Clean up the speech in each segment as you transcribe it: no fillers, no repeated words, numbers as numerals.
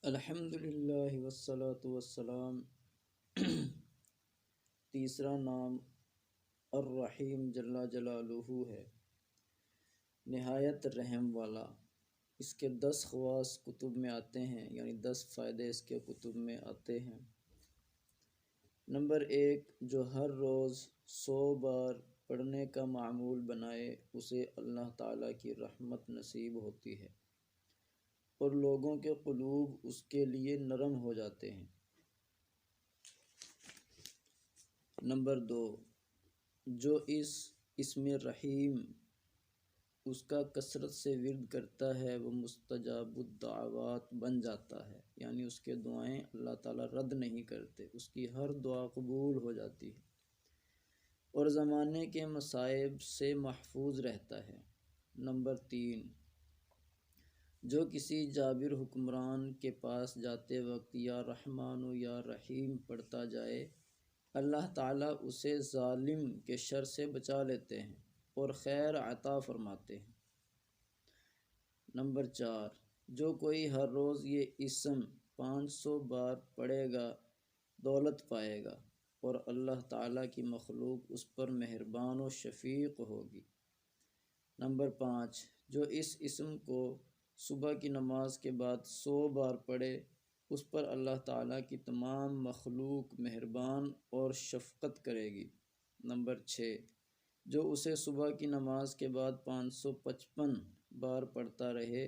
الحمدللہ والصلاة والسلام۔ تیسرا نام الرحیم جل جلالہ ہے، نہایت رحم والا۔ اس کے 10 خواص کتب میں آتے ہیں، یعنی 10 فائدے اس کے کتب میں آتے ہیں۔ نمبر 1، جو ہر روز 100 بار پڑھنے کا معمول بنائے اسے اللہ تعالیٰ کی رحمت نصیب ہوتی ہے اور لوگوں کے قلوب اس کے لیے نرم ہو جاتے ہیں۔ نمبر 2، جو اس اسم رحیم اس کا کثرت سے ورد کرتا ہے وہ مستجاب الدعوات بن جاتا ہے، یعنی اس کے دعائیں اللہ تعالیٰ رد نہیں کرتے، اس کی ہر دعا قبول ہو جاتی ہے اور زمانے کے مصائب سے محفوظ رہتا ہے۔ نمبر 3، جو کسی جابر حکمران کے پاس جاتے وقت یا رحمان و یا رحیم پڑھتا جائے، اللہ تعالیٰ اسے ظالم کے شر سے بچا لیتے ہیں اور خیر عطا فرماتے ہیں۔ نمبر 4، جو کوئی ہر روز یہ اسم 500 بار پڑھے گا دولت پائے گا اور اللہ تعالیٰ کی مخلوق اس پر مہربان و شفیق ہوگی۔ نمبر 5، جو اس اسم کو صبح کی نماز کے بعد 100 بار پڑھے اس پر اللہ تعالیٰ کی تمام مخلوق مہربان اور شفقت کرے گی۔ نمبر 6، جو اسے صبح کی نماز کے بعد 555 بار پڑھتا رہے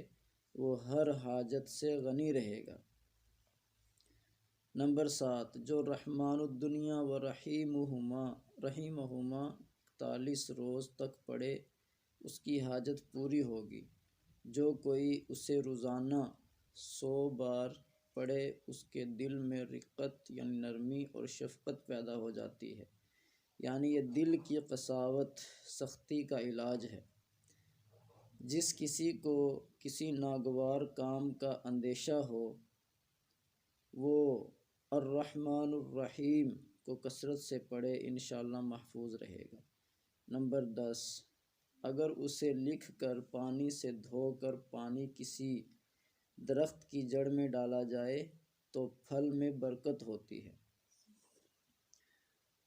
وہ ہر حاجت سے غنی رہے گا۔ نمبر 7، جو رحمن الدنیا و رحیمہما 41 روز تک پڑھے اس کی حاجت پوری ہوگی۔ جو کوئی اسے روزانہ 100 بار پڑھے اس کے دل میں رقت یعنی نرمی اور شفقت پیدا ہو جاتی ہے، یعنی یہ دل کی قساوت سختی کا علاج ہے۔ جس کسی کو کسی ناگوار کام کا اندیشہ ہو وہ الرحمن الرحیم کو کثرت سے پڑھے، انشاءاللہ محفوظ رہے گا۔ نمبر 10، اگر اسے لکھ کر پانی سے دھو کر پانی کسی درخت کی جڑ میں ڈالا جائے تو پھل میں برکت ہوتی ہے۔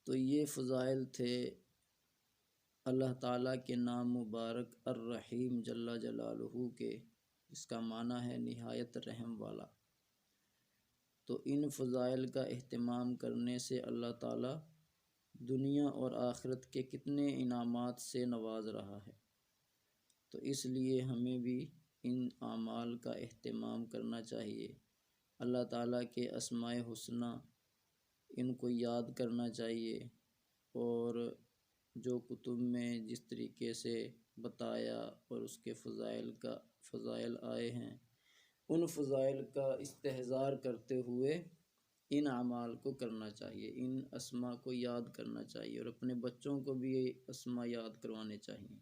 تو یہ فضائل تھے اللہ تعالیٰ کے نام مبارک الرحیم جل جلالہ کے، جس کا معنی ہے نہایت رحم والا۔ تو ان فضائل کا اہتمام کرنے سے اللہ تعالیٰ دنیا اور آخرت کے کتنے انعامات سے نواز رہا ہے، تو اس لیے ہمیں بھی ان اعمال کا اہتمام کرنا چاہیے۔ اللہ تعالیٰ کے اسماء حسنی ان کو یاد کرنا چاہیے، اور جو کتب میں جس طریقے سے بتایا اور اس کے فضائل آئے ہیں ان فضائل کا استحضار کرتے ہوئے ان اعمال کو کرنا چاہیے، ان اسماء کو یاد کرنا چاہیے اور اپنے بچوں کو بھی یہ اسماء یاد کروانے چاہیے۔